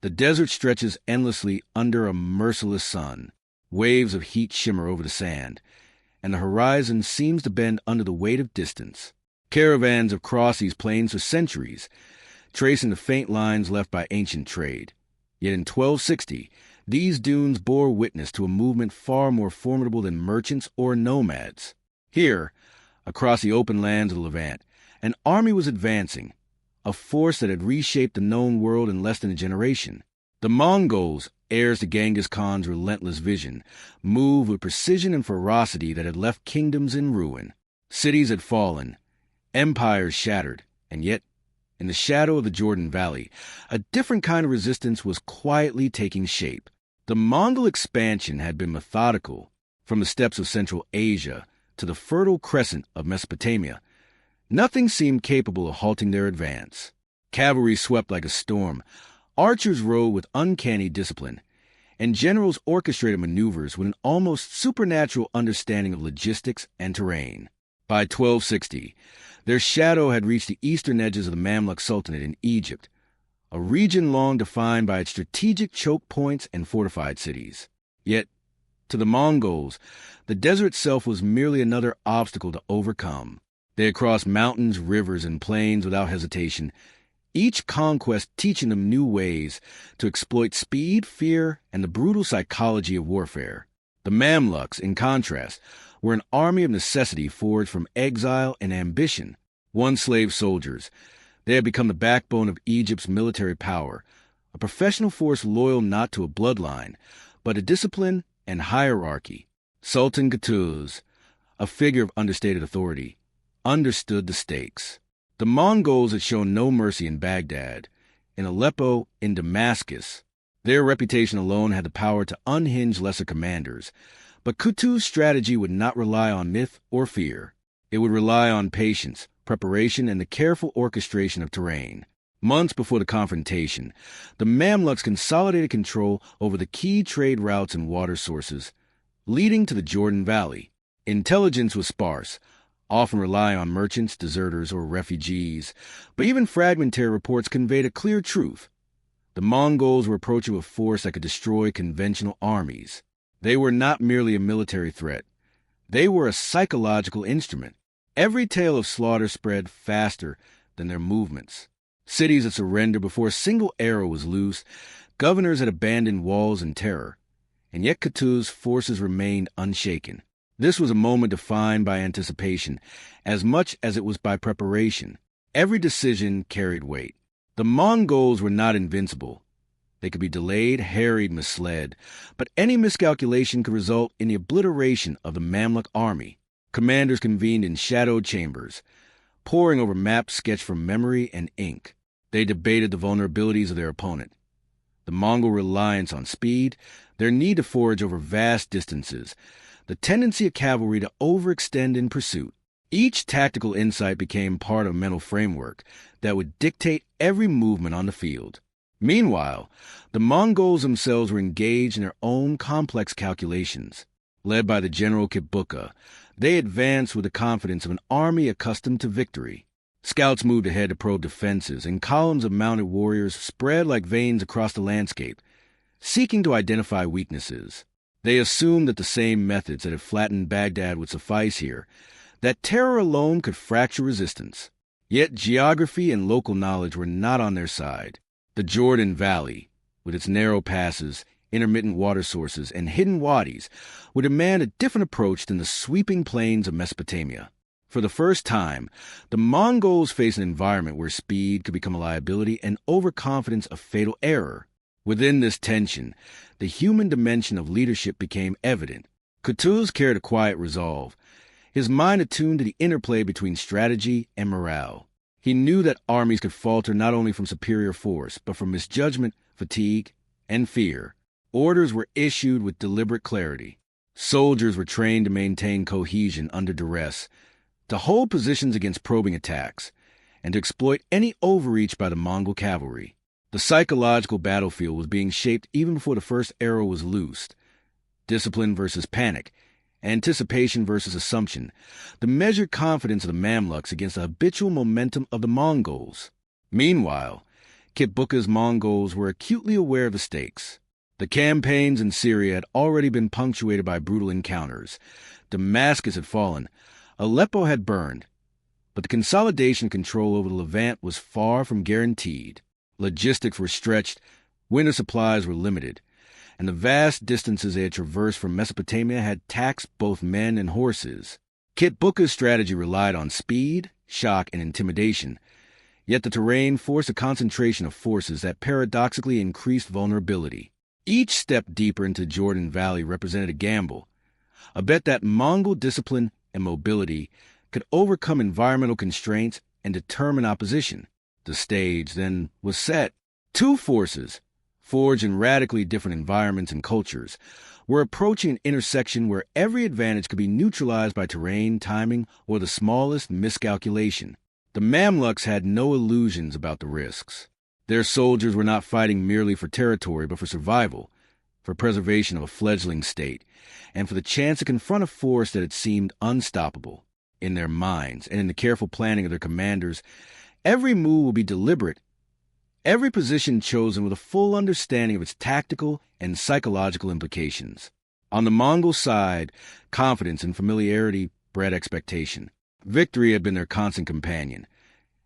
The desert stretches endlessly under a merciless sun. Waves of heat shimmer over the sand, and the horizon seems to bend under the weight of distance. Caravans have crossed these plains for centuries, tracing the faint lines left by ancient trade. Yet in 1260, these dunes bore witness to a movement far more formidable than merchants or nomads. Here, across the open lands of the Levant, an army was advancing, a force that had reshaped the known world in less than a generation. The Mongols, heirs to Genghis Khan's relentless vision, moved with precision and ferocity that had left kingdoms in ruin. Cities had fallen, empires shattered, and yet, in the shadow of the Jordan Valley, a different kind of resistance was quietly taking shape. The Mongol expansion had been methodical, from the steppes of Central Asia to the fertile crescent of Mesopotamia. Nothing seemed capable of halting their advance. Cavalry swept like a storm, archers rode with uncanny discipline, and generals orchestrated maneuvers with an almost supernatural understanding of logistics and terrain. By 1260, their shadow had reached the eastern edges of the Mamluk Sultanate in Egypt, a region long defined by its strategic choke points and fortified cities. Yet, to the Mongols, the desert itself was merely another obstacle to overcome. They had crossed mountains, rivers, and plains without hesitation, each conquest teaching them new ways to exploit speed, fear, and the brutal psychology of warfare. The Mamluks, in contrast, were an army of necessity forged from exile and ambition. Once slave soldiers, they had become the backbone of Egypt's military power, a professional force loyal not to a bloodline, but to discipline and hierarchy. Sultan Qutuz, a figure of understated authority, understood the stakes. The Mongols had shown no mercy in Baghdad, in Aleppo, in Damascus. Their reputation alone had the power to unhinge lesser commanders, but Qutuz's strategy would not rely on myth or fear. It would rely on patience, preparation, and the careful orchestration of terrain. Months before the confrontation, the Mamluks consolidated control over the key trade routes and water sources leading to the Jordan Valley. Intelligence was sparse, often relying on merchants, deserters, or refugees, but even fragmentary reports conveyed a clear truth. The Mongols were approaching a force that could destroy conventional armies. They were not merely a military threat. They were a psychological instrument. Every tale of slaughter spread faster than their movements. Cities had surrendered before a single arrow was loosed. Governors had abandoned walls in terror. And yet Qutuz's forces remained unshaken. This was a moment defined by anticipation, as much as it was by preparation. Every decision carried weight. The Mongols were not invincible. They could be delayed, harried, misled, but any miscalculation could result in the obliteration of the Mamluk army. Commanders convened in shadowed chambers, poring over maps sketched from memory and ink. They debated the vulnerabilities of their opponent, the Mongol reliance on speed, their need to forage over vast distances, the tendency of cavalry to overextend in pursuit. Each tactical insight became part of a mental framework that would dictate every movement on the field. Meanwhile, the Mongols themselves were engaged in their own complex calculations. Led by the general Kibuka, they advanced with the confidence of an army accustomed to victory. Scouts moved ahead to probe defenses, and columns of mounted warriors spread like veins across the landscape, seeking to identify weaknesses. They assumed that the same methods that had flattened Baghdad would suffice here, that terror alone could fracture resistance. Yet geography and local knowledge were not on their side. The Jordan Valley, with its narrow passes, intermittent water sources, and hidden wadis, would demand a different approach than the sweeping plains of Mesopotamia. For the first time, the Mongols faced an environment where speed could become a liability and overconfidence a fatal error. Within this tension, the human dimension of leadership became evident. Qutuz carried a quiet resolve, his mind attuned to the interplay between strategy and morale. He knew that armies could falter not only from superior force, but from misjudgment, fatigue, and fear. Orders were issued with deliberate clarity. Soldiers were trained to maintain cohesion under duress, to hold positions against probing attacks, and to exploit any overreach by the Mongol cavalry. The psychological battlefield was being shaped even before the first arrow was loosed. Discipline versus panic, anticipation versus assumption, the measured confidence of the Mamluks against the habitual momentum of the Mongols. Meanwhile, Kitbuka's Mongols were acutely aware of the stakes. The campaigns in Syria had already been punctuated by brutal encounters. Damascus had fallen. Aleppo had burned. But the consolidation of control over the Levant was far from guaranteed. Logistics were stretched, winter supplies were limited, and the vast distances they had traversed from Mesopotamia had taxed both men and horses. Kitbuka's strategy relied on speed, shock, and intimidation, yet the terrain forced a concentration of forces that paradoxically increased vulnerability. Each step deeper into the Jordan Valley represented a gamble, a bet that Mongol discipline and mobility could overcome environmental constraints and determine opposition. The stage, then, was set. Two forces, forged in radically different environments and cultures, were approaching an intersection where every advantage could be neutralized by terrain, timing, or the smallest miscalculation. The Mamluks had no illusions about the risks. Their soldiers were not fighting merely for territory, but for survival, for preservation of a fledgling state, and for the chance to confront a force that had seemed unstoppable. In their minds and in the careful planning of their commanders, every move will be deliberate, every position chosen with a full understanding of its tactical and psychological implications. On the Mongol side, confidence and familiarity bred expectation. Victory had been their constant companion,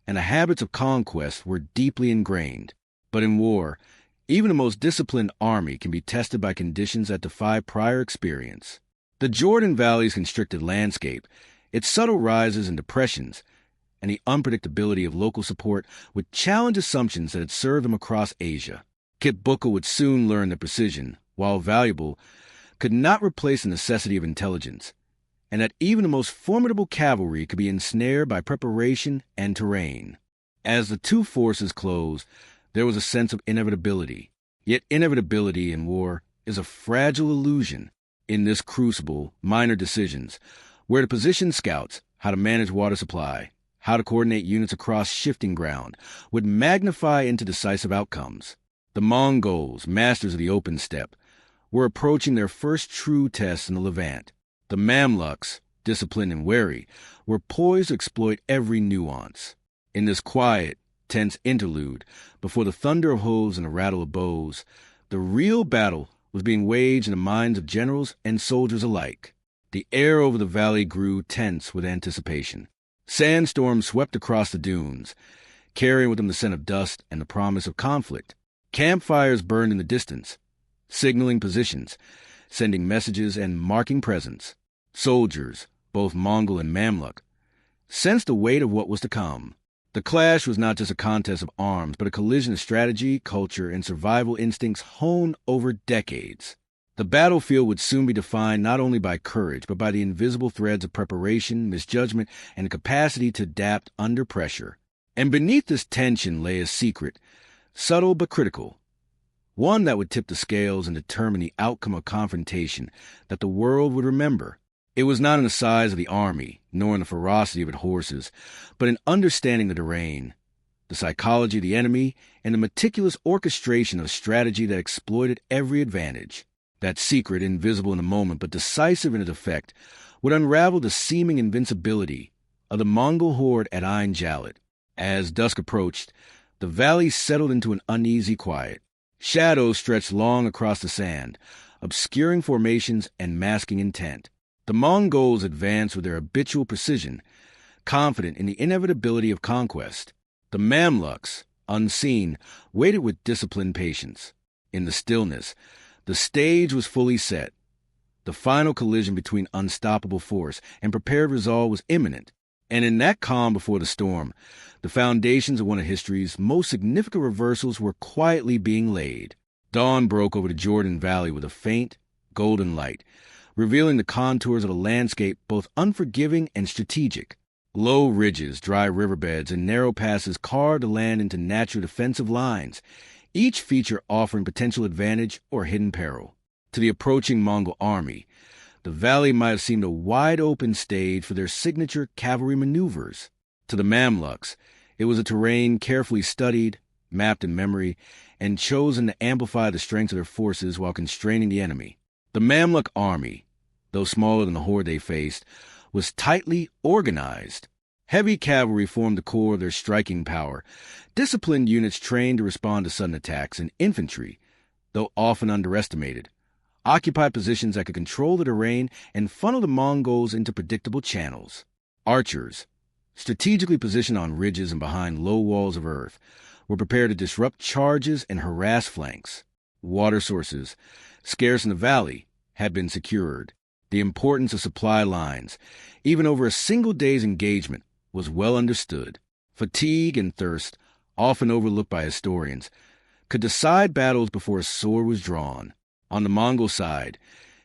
and the habits of conquest were deeply ingrained. But in war, even the most disciplined army can be tested by conditions that defy prior experience. The Jordan Valley's constricted landscape, its subtle rises and depressions, and the unpredictability of local support would challenge assumptions that had served them across Asia. Kitbuka would soon learn that precision, while valuable, could not replace the necessity of intelligence, and that even the most formidable cavalry could be ensnared by preparation and terrain. As the two forces closed, there was a sense of inevitability. Yet inevitability in war is a fragile illusion. In this crucible, minor decisions, where to position scouts, how to manage water supply, how to coordinate units across shifting ground, would magnify into decisive outcomes. The Mongols, masters of the open steppe, were approaching their first true test in the Levant. The Mamluks, disciplined and wary, were poised to exploit every nuance. In this quiet, tense interlude, before the thunder of hooves and the rattle of bows, the real battle was being waged in the minds of generals and soldiers alike. The air over the valley grew tense with anticipation. Sandstorms swept across the dunes, carrying with them the scent of dust and the promise of conflict. Campfires burned in the distance, signaling positions, sending messages and marking presence. Soldiers, both Mongol and Mamluk, sensed the weight of what was to come. The clash was not just a contest of arms, but a collision of strategy, culture, and survival instincts honed over decades. The battlefield would soon be defined not only by courage, but by the invisible threads of preparation, misjudgment, and the capacity to adapt under pressure. And beneath this tension lay a secret, subtle but critical, one that would tip the scales and determine the outcome of confrontation that the world would remember. It was not in the size of the army, nor in the ferocity of its horses, but in understanding the terrain, the psychology of the enemy, and the meticulous orchestration of a strategy that exploited every advantage. That secret, invisible in the moment but decisive in its effect, would unravel the seeming invincibility of the Mongol Horde at Ain Jalut. As dusk approached, the valley settled into an uneasy quiet. Shadows stretched long across the sand, obscuring formations and masking intent. The Mongols advanced with their habitual precision, confident in the inevitability of conquest. The Mamluks, unseen, waited with disciplined patience. In the stillness, the stage was fully set. The final collision between unstoppable force and prepared resolve was imminent. And in that calm before the storm, the foundations of one of history's most significant reversals were quietly being laid. Dawn broke over the Jordan Valley with a faint, golden light, revealing the contours of a landscape both unforgiving and strategic. Low ridges, dry riverbeds, and narrow passes carved the land into natural defensive lines, each feature offering potential advantage or hidden peril. To the approaching Mongol army, the valley might have seemed a wide-open stage for their signature cavalry maneuvers. To the Mamluks, it was a terrain carefully studied, mapped in memory, and chosen to amplify the strength of their forces while constraining the enemy. The Mamluk army, though smaller than the horde they faced, was tightly organized. Heavy cavalry formed the core of their striking power, disciplined units trained to respond to sudden attacks, and infantry, though often underestimated, occupied positions that could control the terrain and funnel the Mongols into predictable channels. Archers, strategically positioned on ridges and behind low walls of earth, were prepared to disrupt charges and harass flanks. Water sources, scarce in the valley, had been secured. The importance of supply lines, even over a single day's engagement, was well understood. Fatigue and thirst, often overlooked by historians, could decide battles before a sword was drawn. On the Mongol side,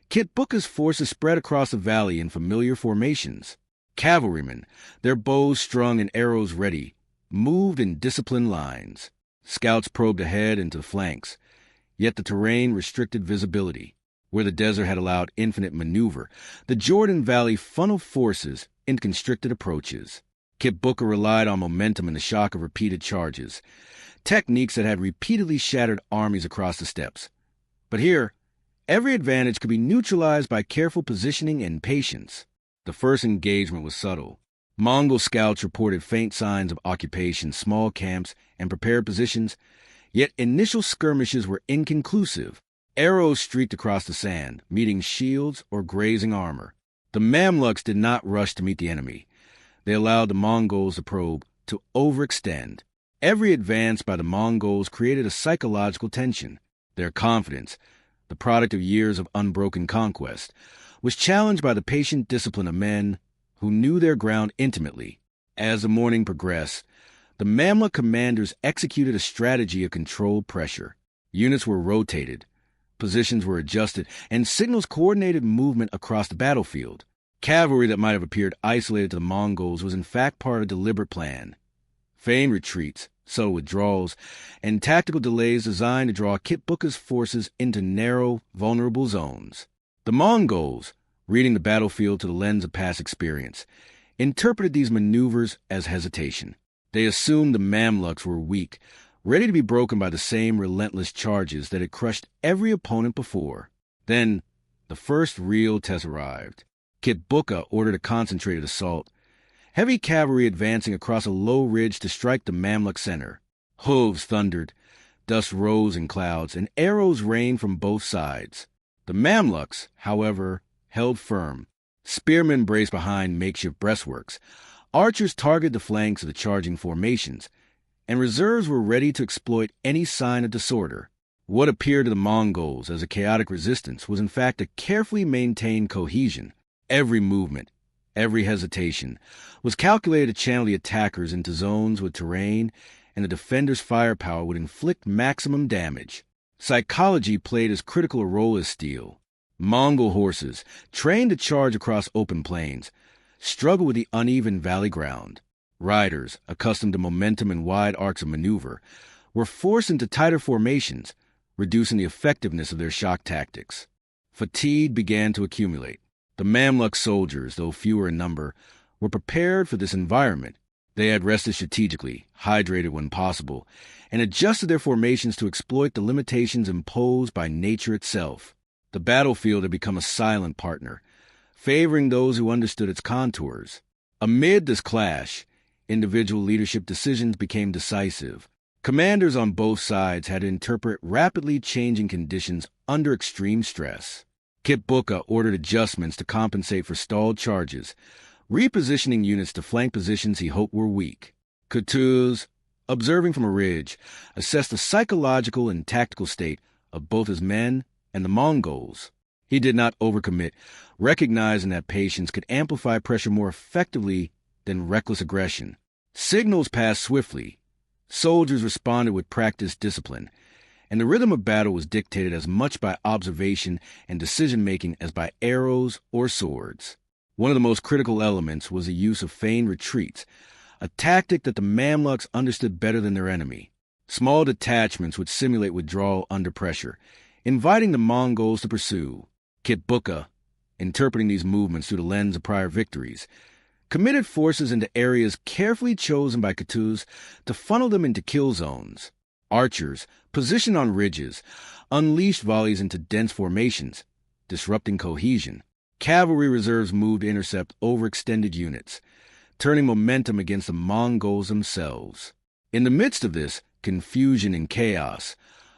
Kit Bukka's forces spread across the valley in familiar formations. Cavalrymen, their bows strung and arrows ready, moved in disciplined lines. Scouts probed ahead into the flanks, yet the terrain restricted visibility. Where the desert had allowed infinite maneuver, the Jordan Valley funneled forces into constricted approaches. Kit Bukka relied on momentum and the shock of repeated charges, techniques that had repeatedly shattered armies across the steppes. But here, every advantage could be neutralized by careful positioning and patience. The first engagement was subtle. Mongol scouts reported faint signs of occupation, small camps, and prepared positions, yet initial skirmishes were inconclusive. Arrows streaked across the sand, meeting shields or grazing armor. The Mamluks did not rush to meet the enemy. They allowed the Mongols to probe, to overextend. Every advance by the Mongols created a psychological tension. Their confidence, the product of years of unbroken conquest, was challenged by the patient discipline of men who knew their ground intimately. As the morning progressed, the Mamluk commanders executed a strategy of controlled pressure. Units were rotated, positions were adjusted, and signals coordinated movement across the battlefield. Cavalry that might have appeared isolated to the Mongols was in fact part of a deliberate plan. Feigned retreats, subtle withdrawals, and tactical delays designed to draw Kit Bukka's forces into narrow, vulnerable zones. The Mongols, reading the battlefield to the lens of past experience, interpreted these maneuvers as hesitation. They assumed the Mamluks were weak, ready to be broken by the same relentless charges that had crushed every opponent before. Then, the first real test arrived. Kit Bukka ordered a concentrated assault, heavy cavalry advancing across a low ridge to strike the Mamluk center. Hooves thundered, dust rose in clouds, and arrows rained from both sides. The Mamluks, however, held firm. Spearmen braced behind makeshift breastworks. Archers targeted the flanks of the charging formations, and reserves were ready to exploit any sign of disorder. What appeared to the Mongols as a chaotic resistance was in fact a carefully maintained cohesion. Every movement, every hesitation, was calculated to channel the attackers into zones with terrain, and the defenders' firepower would inflict maximum damage. Psychology played as critical a role as steel. Mongol horses, trained to charge across open plains, struggled with the uneven valley ground. Riders, accustomed to momentum and wide arcs of maneuver, were forced into tighter formations, reducing the effectiveness of their shock tactics. Fatigue began to accumulate. The Mamluk soldiers, though fewer in number, were prepared for this environment. They had rested strategically, hydrated when possible, and adjusted their formations to exploit the limitations imposed by nature itself. The battlefield had become a silent partner, favoring those who understood its contours. Amid this clash, individual leadership decisions became decisive. Commanders on both sides had to interpret rapidly changing conditions under extreme stress. Kit Bukka ordered adjustments to compensate for stalled charges, repositioning units to flank positions he hoped were weak. Kutuz, observing from a ridge, assessed the psychological and tactical state of both his men and the Mongols. He did not overcommit, recognizing that patience could amplify pressure more effectively than reckless aggression. Signals passed swiftly. Soldiers responded with practiced discipline, and the rhythm of battle was dictated as much by observation and decision-making as by arrows or swords. One of the most critical elements was the use of feigned retreats, a tactic that the Mamluks understood better than their enemy. Small detachments would simulate withdrawal under pressure, inviting the Mongols to pursue. Kit Bukka, interpreting these movements through the lens of prior victories, committed forces into areas carefully chosen by Kutuz to funnel them into kill zones. Archers, positioned on ridges, unleashed volleys into dense formations, disrupting cohesion. Cavalry reserves moved to intercept overextended units. turning momentum against the Mongols themselves. In the midst of this confusion and chaos,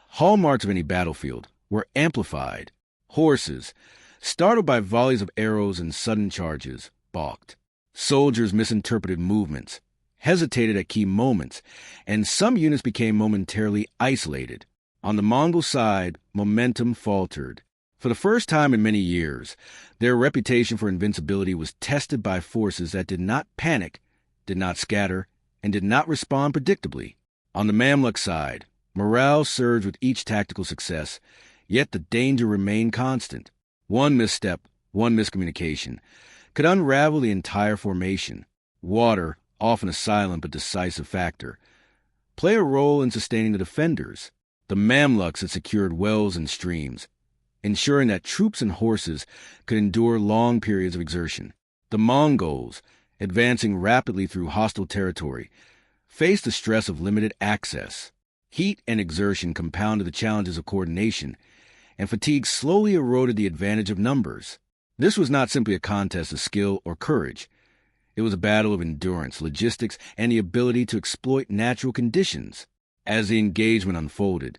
hallmarks of any battlefield were amplified. Horses, startled by volleys of arrows and sudden charges, balked. Soldiers misinterpreted movements, hesitated at key moments, and some units became momentarily isolated. On the Mongol side, momentum faltered. For the first time in many years, their reputation for invincibility was tested by forces that did not panic, did not scatter, and did not respond predictably. On the Mamluk side, morale surged with each tactical success, yet the danger remained constant. One misstep, one miscommunication, could unravel the entire formation. Water, often a silent but decisive factor, played a role in sustaining the defenders. The Mamluks had secured wells and streams, ensuring that troops and horses could endure long periods of exertion. The Mongols, advancing rapidly through hostile territory, faced the stress of limited access. Heat and exertion compounded the challenges of coordination, and fatigue slowly eroded the advantage of numbers. This was not simply a contest of skill or courage. It was a battle of endurance, logistics, and the ability to exploit natural conditions. As the engagement unfolded,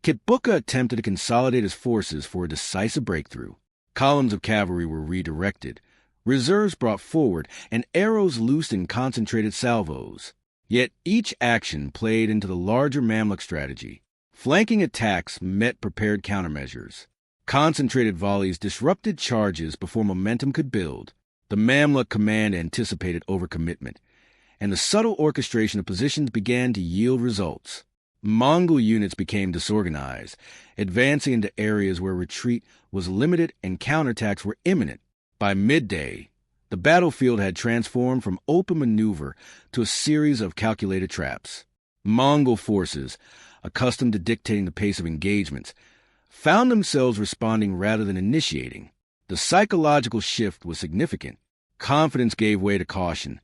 Kitbuka attempted to consolidate his forces for a decisive breakthrough. Columns of cavalry were redirected, reserves brought forward, and arrows loosed in concentrated salvos. Yet each action played into the larger Mamluk strategy. Flanking attacks met prepared countermeasures. Concentrated volleys disrupted charges before momentum could build. The Mamluk command anticipated overcommitment, and the subtle orchestration of positions began to yield results. Mongol units became disorganized, advancing into areas where retreat was limited and counterattacks were imminent. By midday, the battlefield had transformed from open maneuver to a series of calculated traps. Mongol forces, accustomed to dictating the pace of engagements, found themselves responding rather than initiating. The psychological shift was significant. Confidence gave way to caution.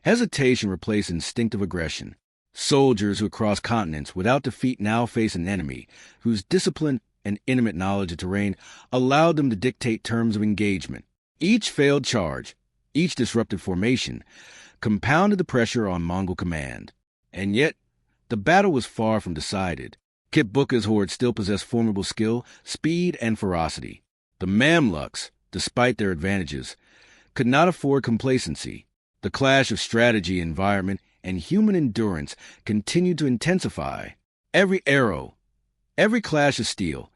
Hesitation replaced instinctive aggression. Soldiers who crossed continents without defeat now faced an enemy whose discipline and intimate knowledge of terrain allowed them to dictate terms of engagement. Each failed charge, each disrupted formation, compounded the pressure on Mongol command. And yet, the battle was far from decided. Kitbuka's horde still possessed formidable skill, speed, and ferocity. The Mamluks, despite their advantages, could not afford complacency. The clash of strategy, environment, and human endurance continued to intensify. Every arrow, every clash of steel,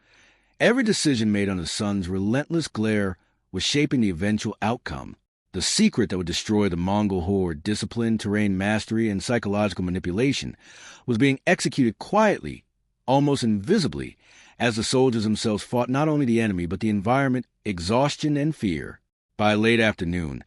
every decision made under the sun's relentless glare was shaping the eventual outcome. The secret that would destroy the Mongol horde, discipline, terrain mastery, and psychological manipulation, was being executed quietly, almost invisibly, as the soldiers themselves fought not only the enemy but the environment, exhaustion, and fear. By late afternoon,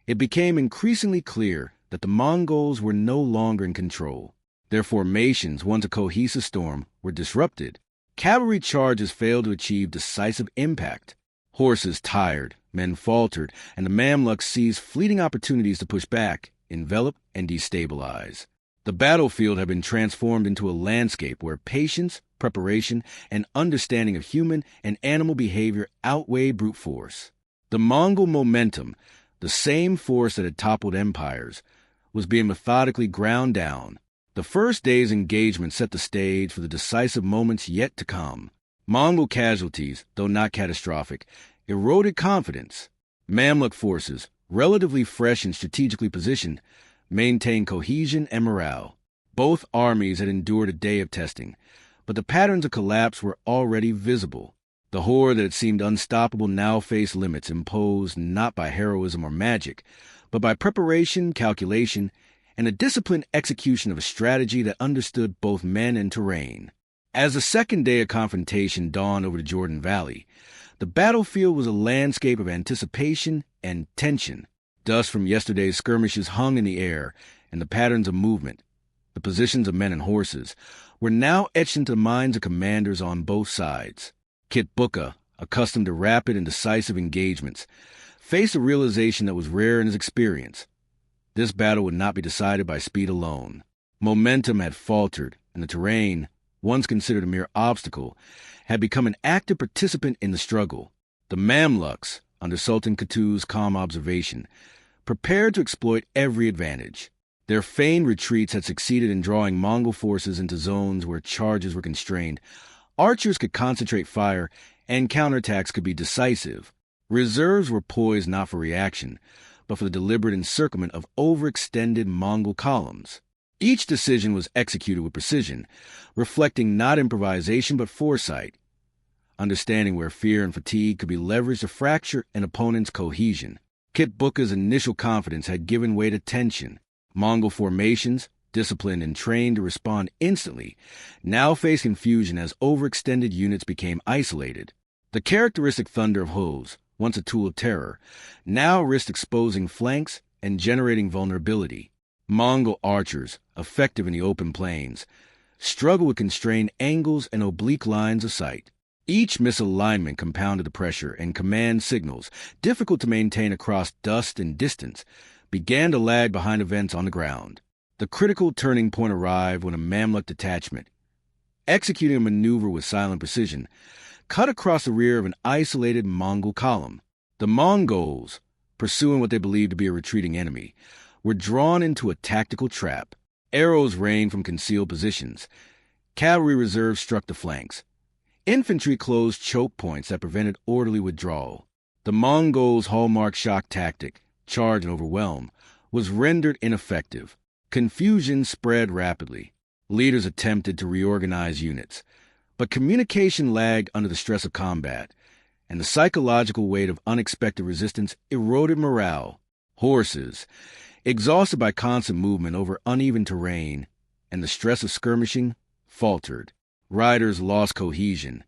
it became increasingly clear that the Mongols were no longer in control. Their formations, once a cohesive storm, were disrupted. Cavalry charges failed to achieve decisive impact. Horses tired, men faltered, and the Mamluks seized fleeting opportunities to push back, envelop, and destabilize. The battlefield had been transformed into a landscape where patience, preparation, and understanding of human and animal behavior outweighed brute force. The Mongol momentum, the same force that had toppled empires, was being methodically ground down. The first day's engagement set the stage for the decisive moments yet to come. Mongol casualties, though not catastrophic, eroded confidence. Mamluk forces, relatively fresh and strategically positioned, maintained cohesion and morale. Both armies had endured a day of testing, but the patterns of collapse were already visible. The horde that had seemed unstoppable now faced limits imposed not by heroism or magic, but by preparation, calculation, and a disciplined execution of a strategy that understood both men and terrain. As the second day of confrontation dawned over the Jordan Valley, the battlefield was a landscape of anticipation and tension. Dust from yesterday's skirmishes hung in the air, and the patterns of movement, the positions of men and horses, were now etched into the minds of commanders on both sides. Kitbuka, accustomed to rapid and decisive engagements, faced a realization that was rare in his experience. This battle would not be decided by speed alone. Momentum had faltered, and the terrain, once considered a mere obstacle, had become an active participant in the struggle. The Mamluks, under Sultan Katu's calm observation, prepared to exploit every advantage. Their feigned retreats had succeeded in drawing Mongol forces into zones where charges were constrained. Archers could concentrate fire, and counterattacks could be decisive. Reserves were poised not for reaction, but for the deliberate encirclement of overextended Mongol columns. Each decision was executed with precision, reflecting not improvisation but foresight, understanding where fear and fatigue could be leveraged to fracture an opponent's cohesion. Kit Bukka's initial confidence had given way to tension. Mongol formations, disciplined and trained to respond instantly, now faced confusion as overextended units became isolated. The characteristic thunder of hooves, once a tool of terror, now risked exposing flanks and generating vulnerability. Mongol archers, effective in the open plains, struggled with constrained angles and oblique lines of sight. Each misalignment compounded the pressure, and command signals, difficult to maintain across dust and distance, began to lag behind events on the ground. The critical turning point arrived when a Mamluk detachment, executing a maneuver with silent precision, cut across the rear of an isolated Mongol column. The Mongols, pursuing what they believed to be a retreating enemy, were drawn into a tactical trap. Arrows rained from concealed positions. Cavalry reserves struck the flanks. Infantry closed choke points that prevented orderly withdrawal. The Mongols' hallmark shock tactic, charge and overwhelm, was rendered ineffective. Confusion spread rapidly. Leaders attempted to reorganize units, but communication lagged under the stress of combat, and the psychological weight of unexpected resistance eroded morale. Horses, exhausted by constant movement over uneven terrain and the stress of skirmishing, faltered. Riders lost cohesion.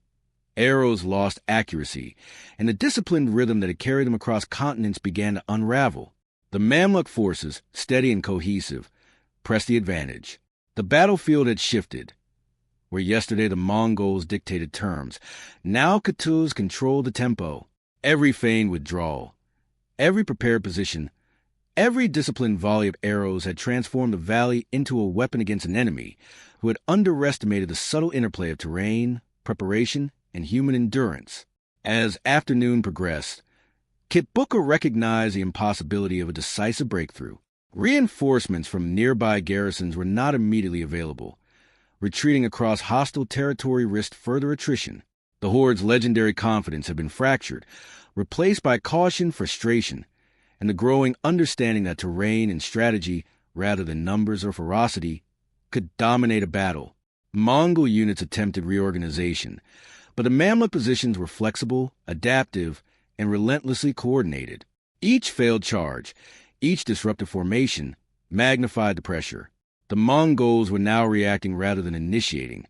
Arrows lost accuracy, and the disciplined rhythm that had carried them across continents began to unravel. The Mamluk forces, steady and cohesive, pressed the advantage. The battlefield had shifted. Where yesterday the Mongols dictated terms, now Kutuz controlled the tempo. Every feigned withdrawal, every prepared position, every disciplined volley of arrows had transformed the valley into a weapon against an enemy who had underestimated the subtle interplay of terrain, preparation, and human endurance. As afternoon progressed, Kit Bukka recognized the impossibility of a decisive breakthrough. Reinforcements from nearby garrisons were not immediately available. Retreating across hostile territory risked further attrition. The Horde's legendary confidence had been fractured, replaced by caution, frustration, and the growing understanding that terrain and strategy, rather than numbers or ferocity, could dominate a battle. Mongol units attempted reorganization, but the Mamluk positions were flexible, adaptive, and relentlessly coordinated. Each failed charge, each disruptive formation, magnified the pressure. The Mongols were now reacting rather than initiating,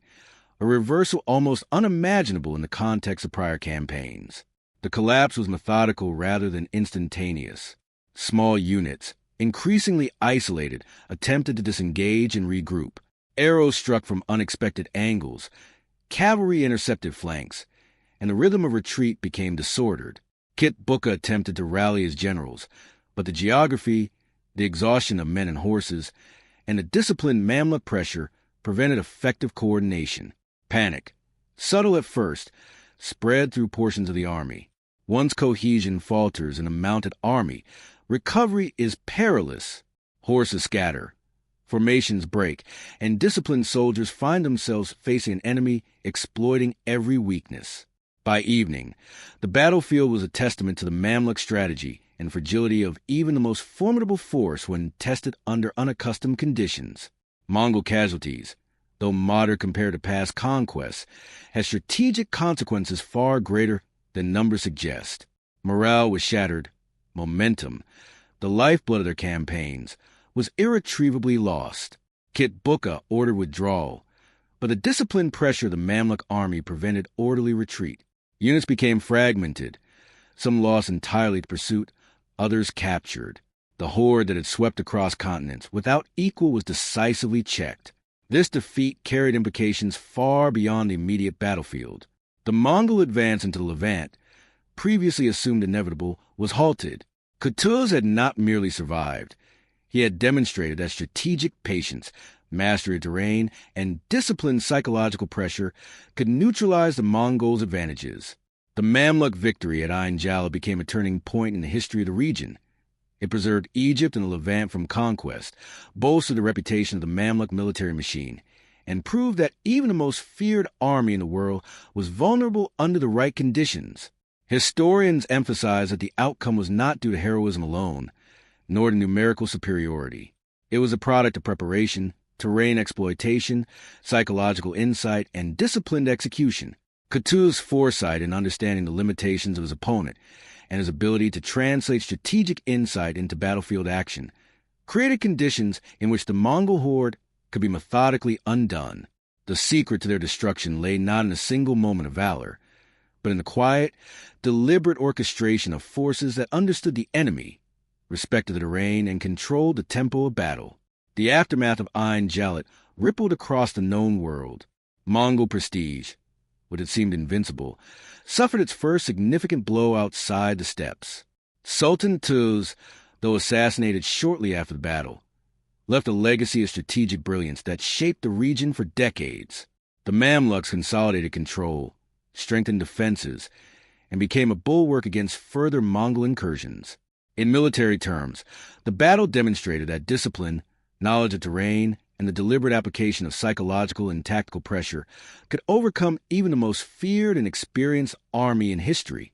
a reversal almost unimaginable in the context of prior campaigns. The collapse was methodical rather than instantaneous. Small units, increasingly isolated, attempted to disengage and regroup. Arrows struck from unexpected angles. Cavalry intercepted flanks, and the rhythm of retreat became disordered. Kit Bukka attempted to rally his generals, but the geography, the exhaustion of men and horses, and the disciplined Mamluk pressure prevented effective coordination. Panic, subtle at first, spread through portions of the army. Once cohesion falters in a mounted army, recovery is perilous. Horses scatter, formations break, and disciplined soldiers find themselves facing an enemy exploiting every weakness. By evening, the battlefield was a testament to the Mamluk strategy and fragility of even the most formidable force when tested under unaccustomed conditions. Mongol casualties, though moderate compared to past conquests, had strategic consequences far greater than numbers suggest. Morale was shattered. Momentum, the lifeblood of their campaigns, was irretrievably lost. Kit Bukka ordered withdrawal, but the disciplined pressure of the Mamluk army prevented orderly retreat. Units became fragmented, some lost entirely to pursuit, others captured. The horde that had swept across continents without equal was decisively checked. This defeat carried implications far beyond the immediate battlefield. The Mongol advance into the Levant, previously assumed inevitable, was halted. Kutuz had not merely survived. He had demonstrated that strategic patience, mastery of terrain, and disciplined psychological pressure could neutralize the Mongols' advantages. The Mamluk victory at Ain Jalut became a turning point in the history of the region. It preserved Egypt and the Levant from conquest, bolstered the reputation of the Mamluk military machine, and proved that even the most feared army in the world was vulnerable under the right conditions. Historians emphasize that the outcome was not due to heroism alone, nor to numerical superiority. It was a product of preparation, terrain exploitation, psychological insight, and disciplined execution. Qutuz's foresight in understanding the limitations of his opponent and his ability to translate strategic insight into battlefield action created conditions in which the Mongol horde could be methodically undone. The secret to their destruction lay not in a single moment of valor, but in the quiet, deliberate orchestration of forces that understood the enemy, respected the terrain, and controlled the tempo of battle. The aftermath of Ain Jalut rippled across the known world. Mongol prestige, what had seemed invincible, suffered its first significant blow outside the steppes. Sultan Qutuz, though assassinated shortly after the battle, left a legacy of strategic brilliance that shaped the region for decades. The Mamluks consolidated control, strengthened defenses, and became a bulwark against further Mongol incursions. In military terms, the battle demonstrated that discipline, knowledge of terrain, and the deliberate application of psychological and tactical pressure could overcome even the most feared and experienced army in history.